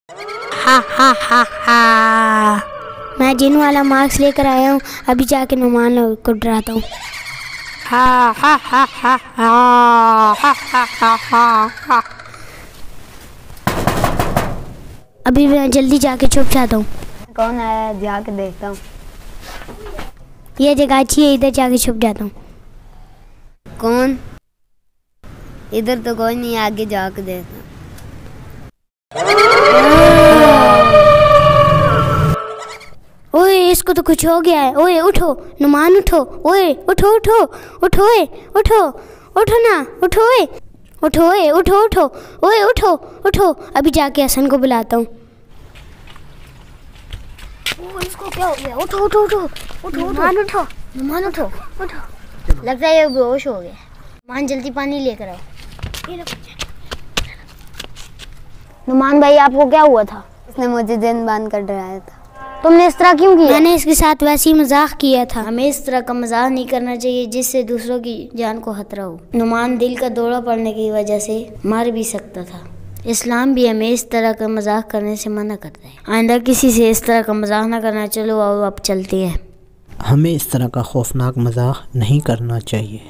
हा हा हा हा, मैं जिन वाला मास्क लेकर आया हूँ, अभी जाके नुमान को डराता हूँ। हा हा हा हा हा हा हा हा हा। अभी मैं जल्दी जाके छुप जाता हूँ। कौन आया जाके देखता हूँ। ये जगह अच्छी है, इधर जाके छुप जाता हूँ। कौन? इधर तो कोई नहीं, आगे जाके देखता हूँ। ओए इसको तो कुछ हो गया है। ओए उठो नुमान, उठो। ओए उठो उठो उठो, ओए उठो, उठो ना, उठो ओए, उठो ओए, उठो उठो, ओए उठो उठो। अभी जाके हसन को बुलाता हूँ। इसको क्या हो गया? उठो उठो उठो उठो, नुमान उठो, नुमान उठो। उठो। लगता है ये बेहोश हो गया। नुमान जल्दी पानी लेकर आओ। नुमान भाई आपको क्या हुआ था? इसने मुझे जिन बांध कर डराया था। तुमने इस तरह क्यों किया? मैंने इसके साथ वैसे ही मजाक किया था। हमें इस तरह का मजाक नहीं करना चाहिए जिससे दूसरों की जान को खतरा हो। नुमान दिल का दौरा पड़ने की वजह से मर भी सकता था। इस्लाम भी हमें इस तरह का मजाक करने से मना करता है। आइंदा किसी से इस तरह का मजाक ना करना। चलो आओ अब चलते हैं। हमें इस तरह का खौफनाक मजाक नहीं करना चाहिए।